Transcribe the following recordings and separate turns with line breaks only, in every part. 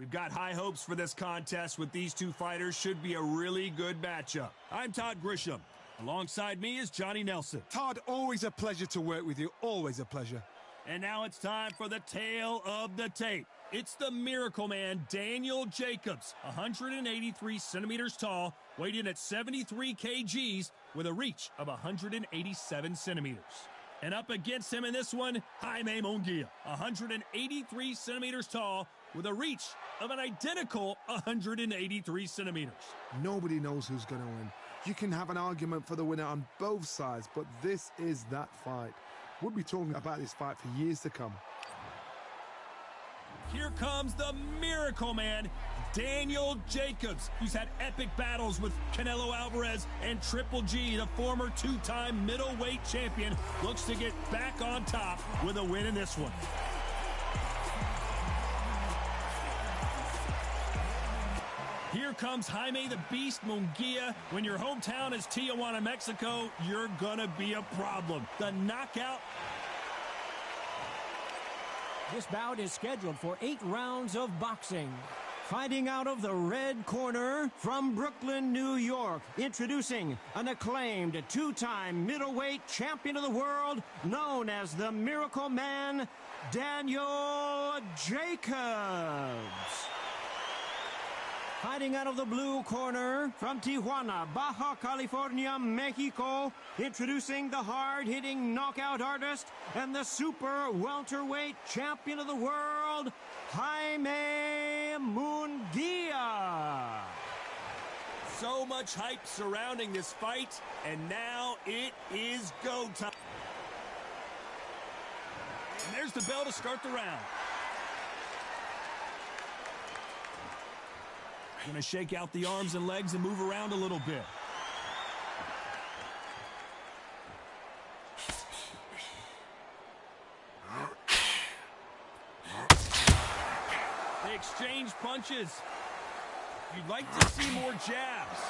We've got high hopes for this contest with these two fighters. Should be a really good matchup. I'm Todd Grisham. Alongside me is Johnny Nelson.
Todd, always a pleasure to work with you. Always a pleasure.
And now it's time for the tale of the tape. It's the Miracle Man, Daniel Jacobs, 183 centimeters tall, weighed in at 73 kgs with a reach of 187 centimeters. And up against him in this one, Jaime Munguia, 183 centimeters tall with a reach of an identical 183 centimeters.
Nobody knows who's going to win. You can have an argument for the winner on both sides, but this is that fight. We'll be talking about this fight for years to come.
Here comes the Miracle Man, Daniel Jacobs, who's had epic battles with Canelo Alvarez and Triple G, the former two-time middleweight champion, looks to get back on top with a win in this one. Here comes Jaime the Beast Munguia. When your hometown is Tijuana, Mexico, you're gonna be a problem. The knockout.
This bout is scheduled for 8 rounds of boxing. Fighting out of the red corner from Brooklyn, New York, introducing an acclaimed two-time middleweight champion of the world known as the Miracle Man, Daniel Jacobs. Fighting out of the blue corner from Tijuana, Baja California, Mexico, introducing the hard-hitting knockout artist and the super welterweight champion of the world, Jaime Munguia.
So much hype surrounding this fight, and now it is go time. And there's the bell to start the round. Going to shake out the arms and legs and move around a little bit. They exchange punches. You'd like to see more jabs.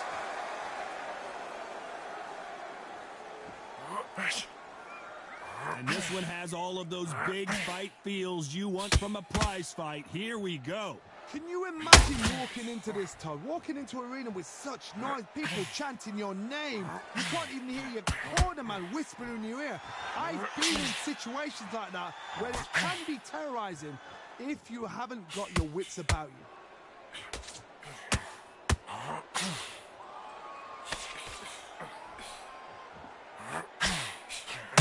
And this one has all of those big fight feels you want from a prize fight. Here we go.
Can you imagine walking into this, Todd? Walking into an arena with such noise, people chanting your name. You can't even hear your corner man whispering in your ear. I've been in situations like that where it can be terrorizing if you haven't got your wits about you.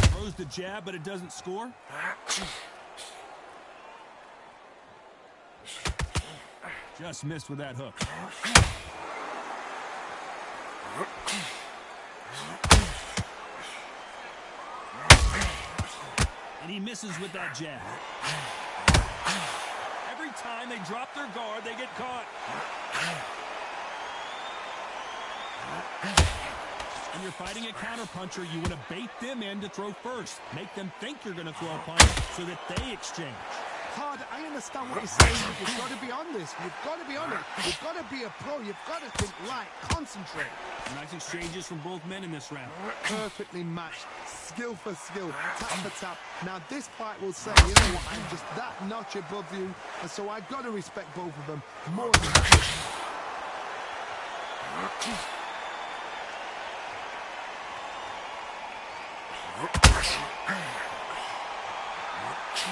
Throws the jab, but it doesn't score. Just missed with that hook. And he misses with that jab. Every time they drop their guard, they get caught. When you're fighting a counterpuncher, you want to bait them in to throw first. Make them think you're going to throw a punch so that they exchange.
Todd, I understand what you're saying. You've got to be on this. You've got to be on it. You've got to be a pro. You've got to think right. Concentrate.
Nice exchanges from both men in this round.
Perfectly matched. Skill for skill. Tap for tap. Now, this fight will say, you know what, I'm just that notch above you. And so I've got to respect both of them more than that.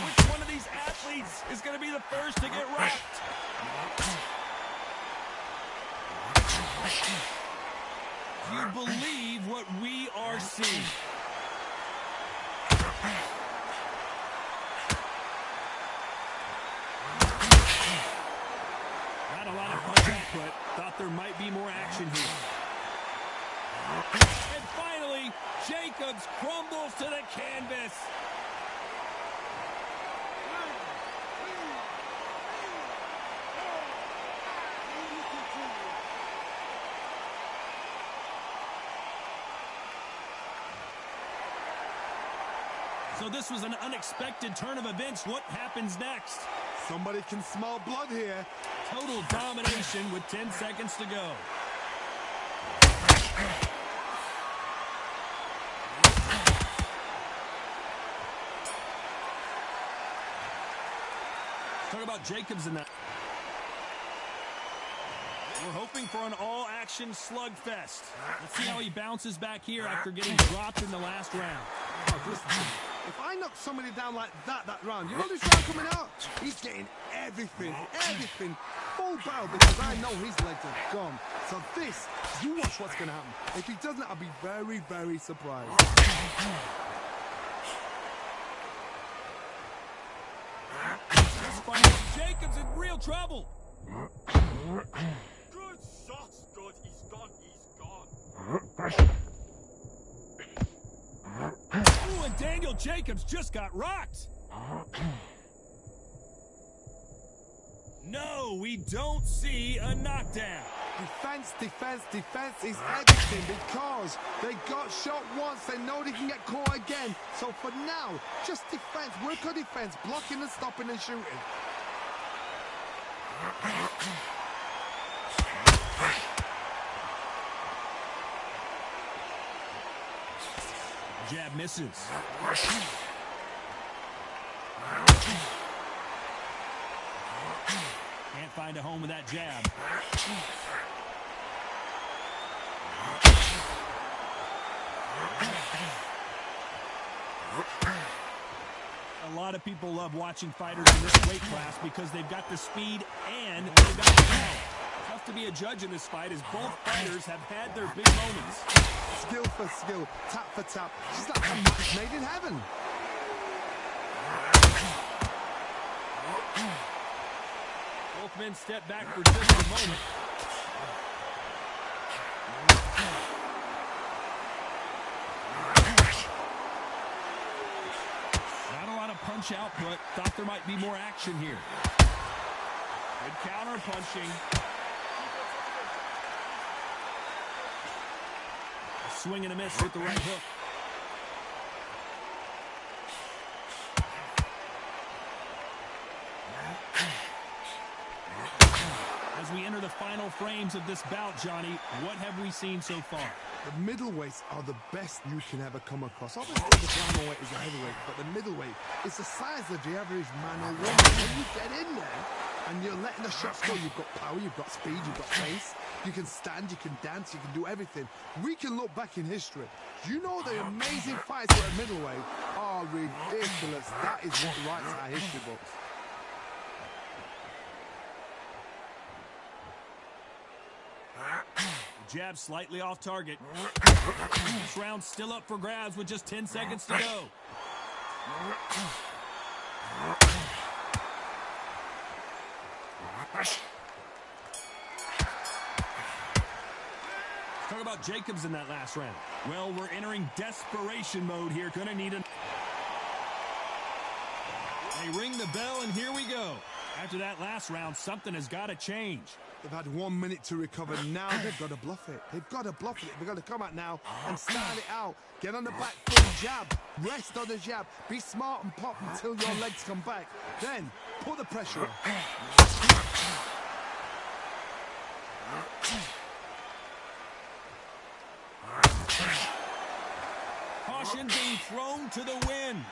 Which one of these athletes is going to be the first to get rocked? Do you believe what we are seeing? Not a lot of punch output. Thought there might be more action here. And finally, Jacobs crumbles to the canvas. So this was an unexpected turn of events. What happens next?
Somebody can smell blood here.
Total domination with 10 seconds to go. Talk about Jacobs in that. We're hoping for an all-action slugfest. Let's see how he bounces back here after getting dropped in the last round.
Oh, listen, if I knock somebody down like that round, you know this round coming out? He's getting everything, full barrel, because I know his legs are gone. So this, you watch what's going to happen. If he doesn't, I'll be very, very surprised.
This fight, Jacobs in real trouble.
Good shots, good. He's gone.
Ooh, and Daniel Jacobs just got rocked. No, we don't see a knockdown.
Defense is everything, because they got shot once, they know they can get caught again. So for now, just defense, work on defense, blocking and stopping and shooting.
Jab misses. Can't find a home with that jab. A lot of people love watching fighters in this weight class because they've got the speed and they've got the power. Tough to be a judge in this fight as both fighters have had their big moments.
Skill for skill, tap for tap. She's like a match made in heaven.
Both men step back for just a moment. Not a lot of punch output. Thought there might be more action here. Good counter punching. A swing and a miss with the right hook. As we enter the final frames of this bout, Johnny, what have we seen so far?
The middleweights are the best you can ever come across. Obviously, the flyweight is a heavyweight, but the middleweight is the size of the average man or woman. When you get in there and you're letting the shots go, you've got power, you've got speed, you've got pace. You can stand, you can dance, you can do everything. We can look back in history. You know the amazing fights at middleweight are ridiculous. That is what writes our history books.
Jab slightly off target. This round still up for grabs with just 10 seconds to go. Talk about Jacobs in that last round. Well, we're entering desperation mode here. Gonna need a... They ring the bell, and here we go. After that last round, something has got to change.
They've had 1 minute to recover. Now they've got to bluff it. They've got to bluff it. They've got to come out now and start it out. Get on the back foot, jab. Rest on the jab. Be smart and pop until your legs come back. Then, put the pressure on.
Caution being thrown to the wind.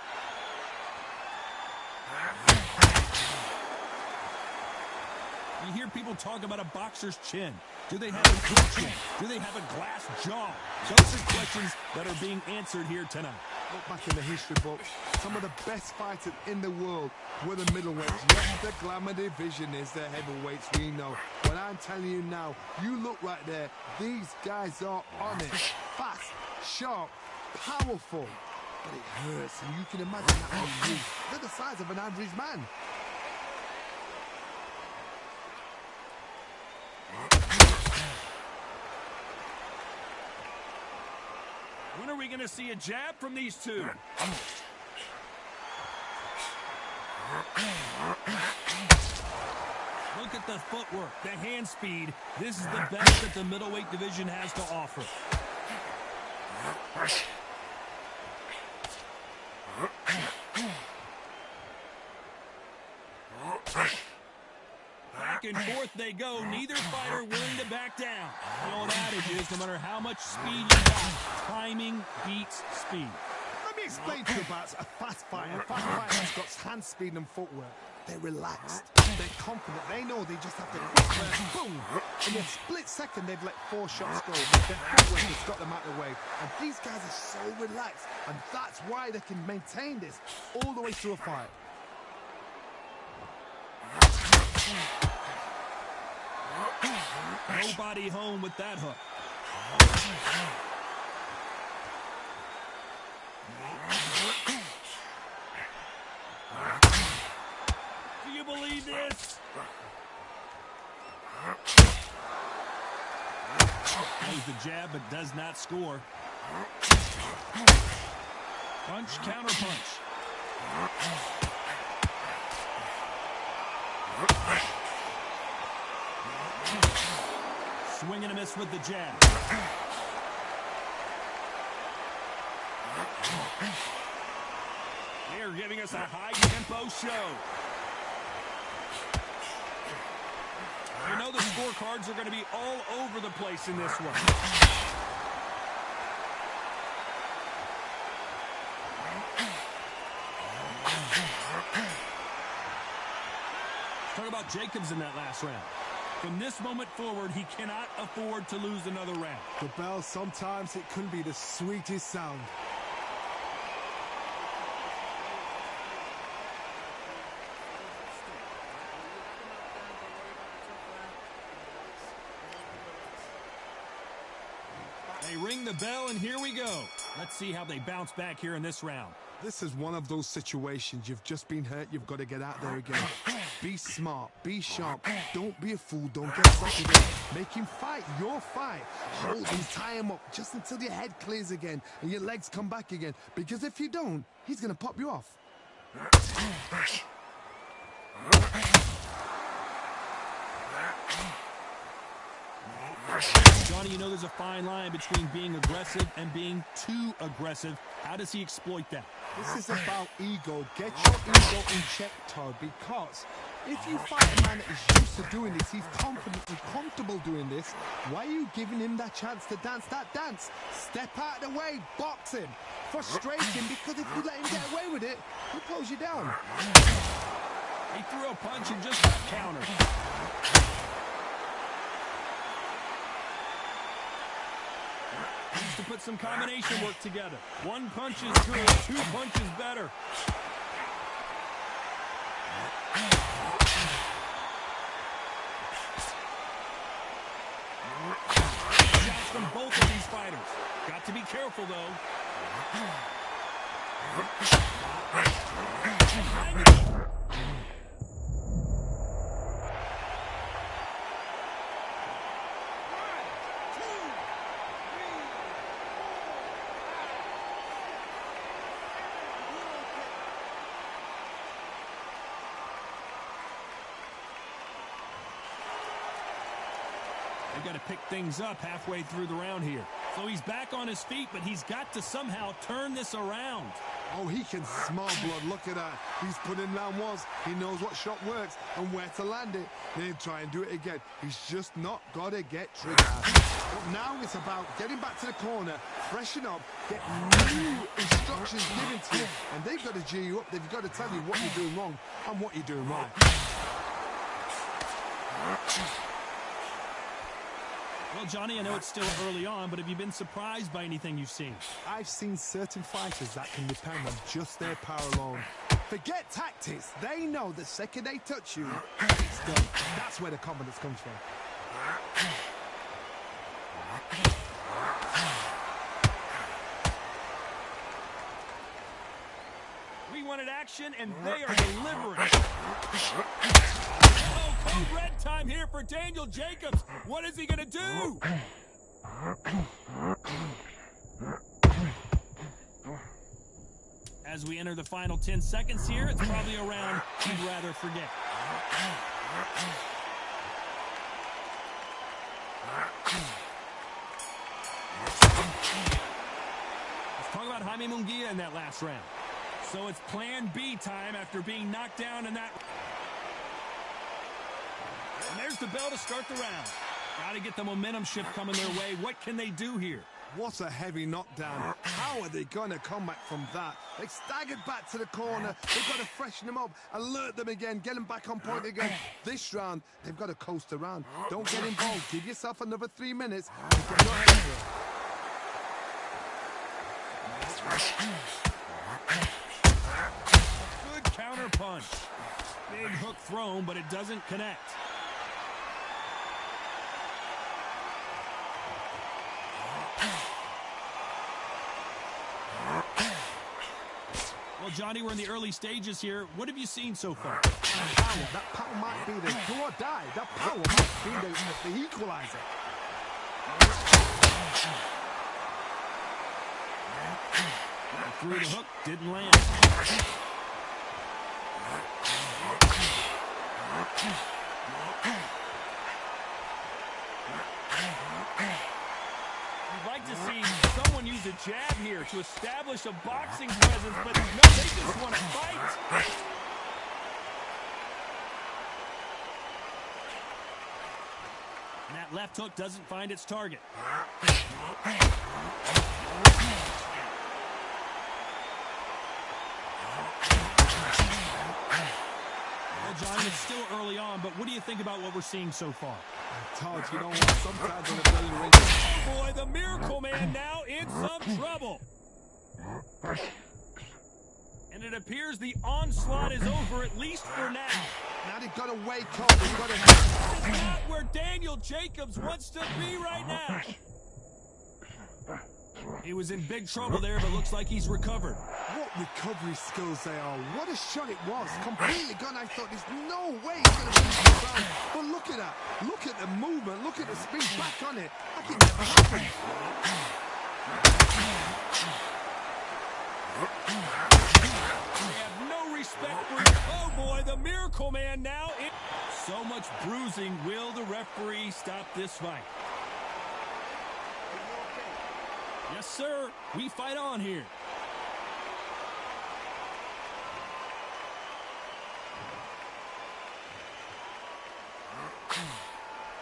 You hear people talk about a boxer's chin. Do they have a good chin? Do they have a glass jaw? Those are questions that are being answered here tonight.
Look back in the history books. Some of the best fighters in the world were the middleweights. Yes, the glamour division is the heavyweights, we know. But I'm telling you now, you look right there, these guys are on it. Fast, sharp, powerful. But it hurts, and you can imagine that on you. They're the size of an average man.
When are we going to see a jab from these two? Look at the footwork, the hand speed. This is the best that the middleweight division has to offer. Back and forth they go. Neither fighter willing to back down. The old adage is no matter how much speed you got, timing beats speed.
Let me explain to you about a fast fighter. A fast fighter has got hand speed and footwork. They're relaxed. They're confident. They know they just have to quick boom, In a split second, they've let 4 shots go. Their footwork has got them out of the way. And these guys are so relaxed. And that's why they can maintain this all the way through a fight.
Nobody home with that hook. Do you believe this? Throws the jab but does not score. Punch, counter punch. Swing and a miss with the jab. They're giving us a high-tempo show. You know the scorecards are going to be all over the place in this one. Talk about Jacobs in that last round. From this moment forward, he cannot afford to lose another round.
The bell, sometimes it can be the sweetest sound.
They ring the bell, and here we go. Let's see how they bounce back here in this round.
This is one of those situations. You've just been hurt. You've got to get out there again. Be smart. Be sharp. Don't be a fool. Don't get stuck again. Make him fight your fight. Hold him. Tie him up just until your head clears again and your legs come back again. Because if you don't, he's going to pop you off.
Johnny, you know there's a fine line between being aggressive and being too aggressive. How does he exploit that?
This is about ego. Get your ego in check, Todd, because if you fight a man that is used to doing this, he's confident and comfortable doing this, why are you giving him that chance to dance that dance? Step out of the way, box him, frustrate him, because if you let him get away with it, he'll close you down.
He threw a punch and just got countered. Needs to put some combination work together. One punch is good, 2 punches better. Shots from both of these fighters. Got to be careful, though. They've got to pick things up halfway through the round here. So he's back on his feet, but he's got to somehow turn this around.
Oh, he can smell blood. Look at that. He's put in round once. He knows what shot works and where to land it. Then try and do it again. He's just not got to get triggered. But now it's about getting back to the corner, freshen up, get new instructions given to you. And they've got to G you up. They've got to tell you what you're doing wrong and what you're doing right.
Well, Johnny, I know it's still early on, but have you been surprised by anything you've seen?
I've seen certain fighters that can depend on just their power alone. Forget tactics. They know the second they touch you, it's done. That's where the confidence comes from.
We wanted action, and they are delivering. Oh, code red time here for Daniel Jacobs. What is he going to do? As we enter the final 10 seconds here, it's probably a round you'd rather forget. Let's talk about Jaime Munguia in that last round. So it's plan B time after being knocked down in that. And there's the bell to start the round. Got to get the momentum shift coming their way. What can they do here?
What a heavy knockdown. How are they going to come back from that? They staggered back to the corner. They've got to freshen them up, alert them again, get them back on point again. This round, they've got to coast around. Don't get involved. Give yourself another 3 minutes. Get your head into it.
Good counter punch. Big hook thrown, but it doesn't connect. Well, Johnny, we're in the early stages here. What have you seen so far?
Power. That power might be the do or die. That power might be the equalizer.
Through the hook, didn't land. You'd like to see someone use a jab here to establish a boxing presence, but no, they just want to fight. And that left hook doesn't find its target. Well, John, it's still early on, but what do you think about what we're seeing so far?
Todd, you know what? Sometimes in the middle of the ring.
Oh boy, the Miracle Man now in some trouble. And it appears the onslaught is over, at least for now.
Now they've got to wake up. They've got to...
This is not where Daniel Jacobs wants to be right now. He was in big trouble there, but looks like he's recovered.
What recovery skills they are. What a shot it was. Completely gone. I thought there's no way he's going to finish the round. But look at that. Look at the movement. Look at the spin back on it. Like it never happened.
They have no respect for... Oh boy, the Miracle Man now in... So much bruising. Will the referee stop this fight? Yes, sir. We fight on here.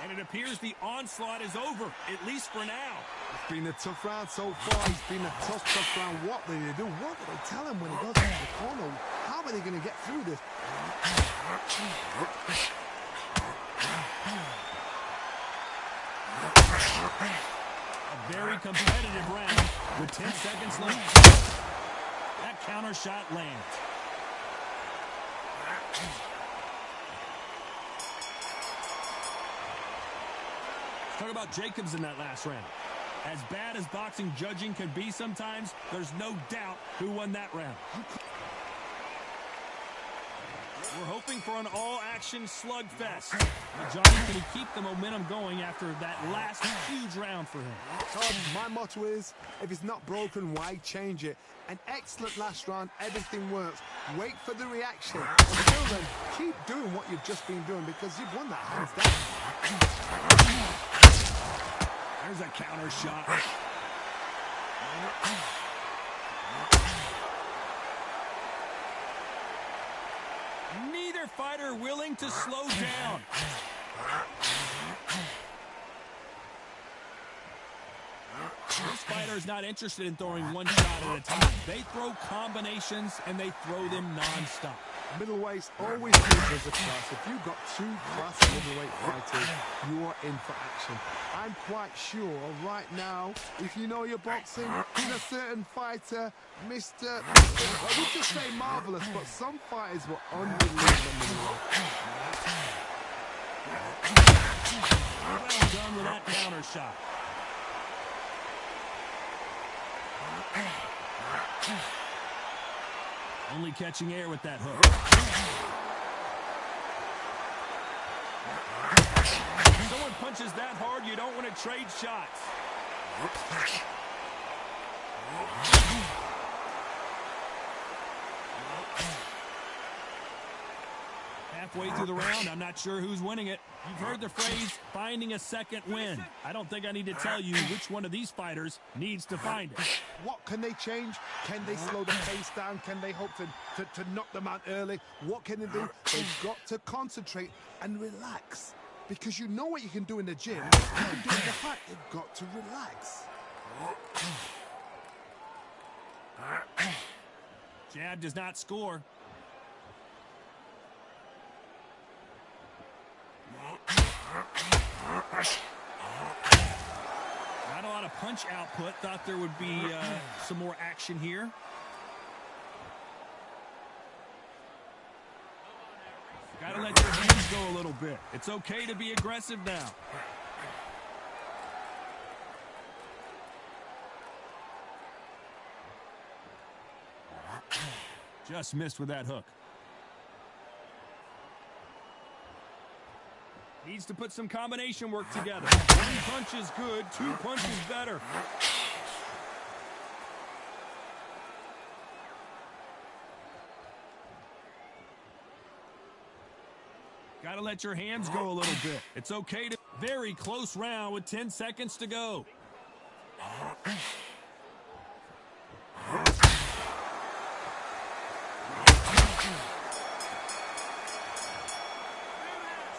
And it appears the onslaught is over, at least for now.
It's been a tough round so far. It's been a tough round. What do they do? What do they tell him when he goes into the corner? How are they going to get through this?
A very competitive round with 10 seconds left. That counter shot lands. Let's talk about Jacobs in that last round. As bad as boxing judging can be sometimes, there's no doubt who won that round. We're hoping for an all-action slugfest. Now, Johnny, can he keep the momentum going after that last huge round for him?
Todd, my motto is, if it's not broken, why change it? An excellent last round, everything works. Wait for the reaction. Until then, keep doing what you've just been doing because you've won that hands down.
There's a counter shot. Neither fighter willing to slow down. This fighter is not interested in throwing one shot at a time. They throw combinations and they throw them non-stop.
Middleweights always gives us a class. If you've got two class middleweight fighters, you are in for action. I'm quite sure right now, if you know your boxing, there's a certain fighter, Mr. I would just say marvelous, but some fighters were unbelievable.
Well done with that counter shot. Only catching air with that hook. If someone punches that hard, you don't want to trade shots. Halfway through the round, I'm not sure who's winning it. You've heard the phrase, finding a second win. I don't think I need to tell you which one of these fighters needs to find it.
What can they change? Can they slow the pace down? Can they hope to knock them out early? What can they do? They've got to concentrate and relax. Because you know what you can do in the gym. You can do in the fight. They've got to relax.
Jab does not score. Not a lot of punch output. Thought there would be some more action here. Gotta let your hands go a little bit. It's okay to be aggressive now. Just missed with that hook. Needs to put some combination work together. One punch is good, two punches better. Got to let your hands go a little bit. It's okay to... Very close round with 10 seconds to go.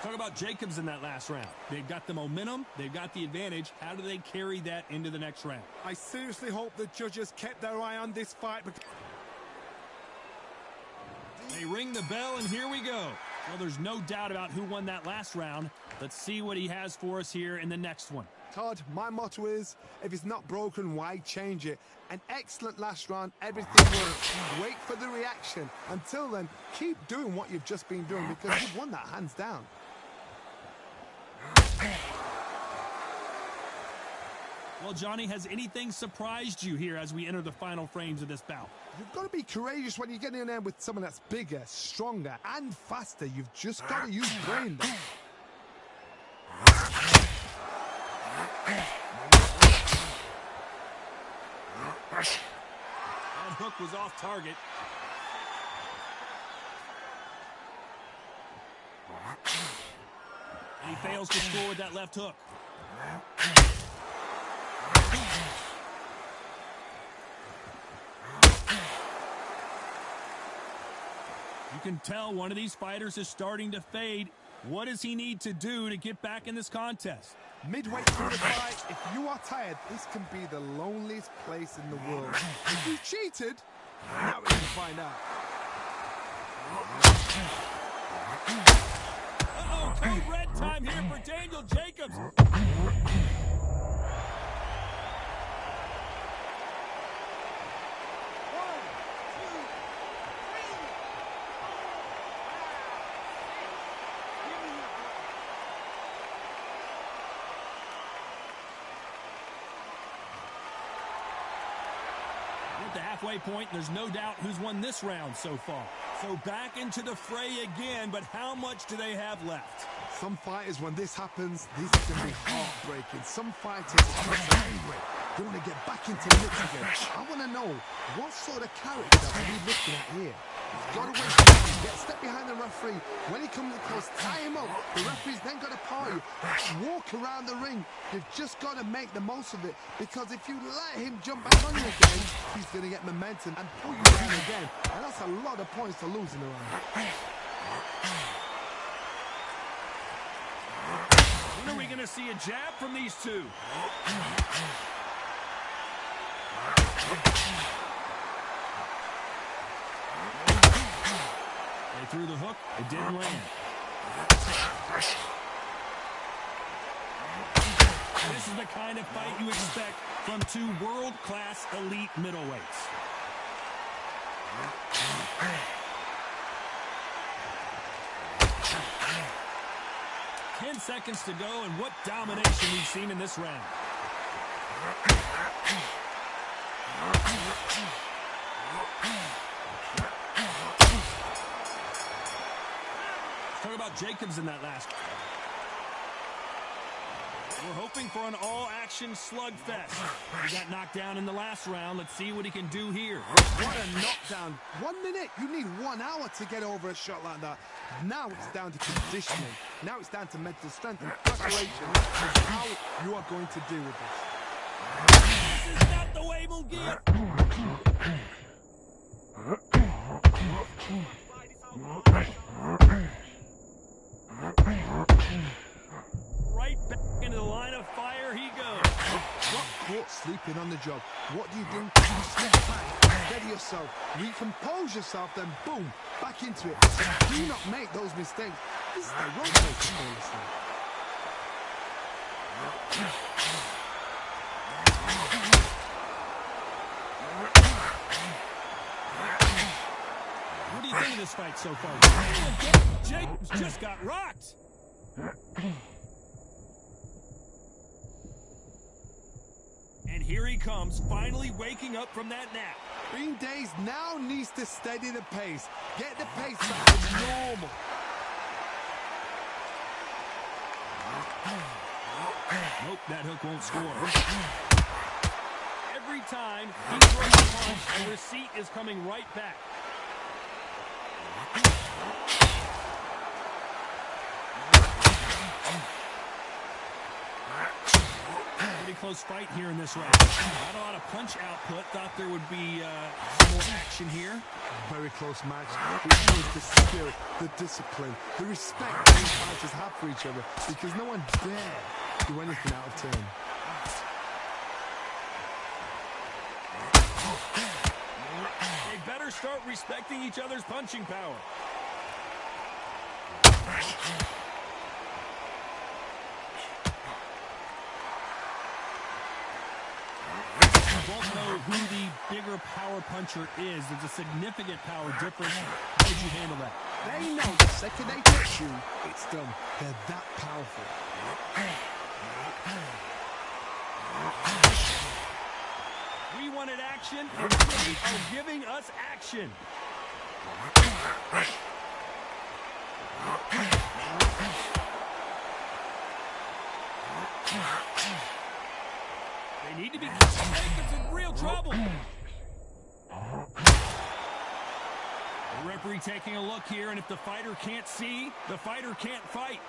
Talk about Jacobs in that last round. They've got the momentum. They've got the advantage. How do they carry that into the next round?
I seriously hope the judges kept their eye on this fight.
They ring the bell, and here we go. Well, there's no doubt about who won that last round. Let's see what he has for us here in the next one.
Todd, my motto is, if it's not broken, why change it? An excellent last round, everything works. Wait for the reaction. Until then, keep doing what you've just been doing because you've won that hands down.
Well, Johnny, has anything surprised you here as we enter the final frames of this bout?
You've got to be courageous when you get in there with someone that's bigger, stronger, and faster. You've just got to use brain there.
That hook was off target. And he fails to score with that left hook. You can tell one of these fighters is starting to fade. What does he need to do to get back in this contest?
Midway through the fight, if you are tired, this can be the loneliest place in the world. If you cheated, now we can find out.
Uh-oh, code red time here for Daniel Jacobs. The halfway point, there's no doubt who's won this round so far. So back into the fray again, but how much do they have left?
Some fighters, when this happens, this can be heartbreaking. Some fighters are angry. They want to get back into the mix again. I want to know, what sort of character are we looking at here? He's got to wait for him, get a step behind the referee. When he comes close, tie him up. The referee's then got to power you. Walk around the ring. You've just got to make the most of it. Because if you let him jump back on you again, he's going to get momentum and pull you down again. And that's a lot of points to lose in the round.
When are we going to see a jab from these two? They threw the hook. It didn't land. This is the kind of fight you expect from two world-class elite middleweights. Ten seconds to go, and what domination we've seen in this round. Let's talk about Jacobs in that last. We're hoping for an all-action slugfest. He got knocked down in the last round. Let's see what he can do here.
What a knockdown. 1 minute. You need 1 hour to get over a shot like that. Now it's down to conditioning. Now it's down to mental strength and preparation. How you are going to deal with this.
This is not the way we'll get. Right back into the line of fire he goes.
Caught sleeping been on the job. What do? Step back, steady yourself, recompose yourself, then boom, back into it. Do not make those mistakes. This is the wrong place to play this thing.
What do you think of this fight so far? Jacobs just got rocked. And here he comes, finally waking up from that nap.
Green Days now needs to steady the pace. Get the pace back to normal.
Nope, that hook won't score. Every time he throws a punch, the receipt is coming right back. Pretty close fight here in this round. Not a lot of punch output. Thought there would be some more action here.
Very close match. It shows the skill, the discipline, the respect these fighters have for each other, because no one dare do anything out of turn.
They better start respecting each other's punching power. Don't know who the bigger power puncher is. There's a significant power difference. How did you handle that?
They know the second they touch you, it's done. They're that powerful.
We wanted action, and they are giving us action. They need to be Jacobs in real trouble. The referee taking a look here, and if the fighter can't see, the fighter can't fight.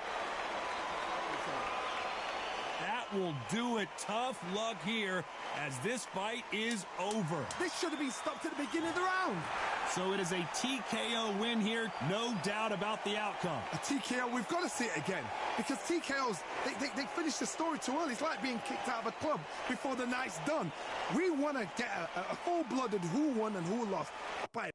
That will do it. Tough luck here, as this fight is over.
This should have been stopped at the beginning of the round.
So it is a TKO win here, no doubt about the outcome.
A TKO, we've got to see it again. Because TKOs, they finish the story too early. It's like being kicked out of a club before the night's done. We want to get a full-blooded who won and who lost. Bye.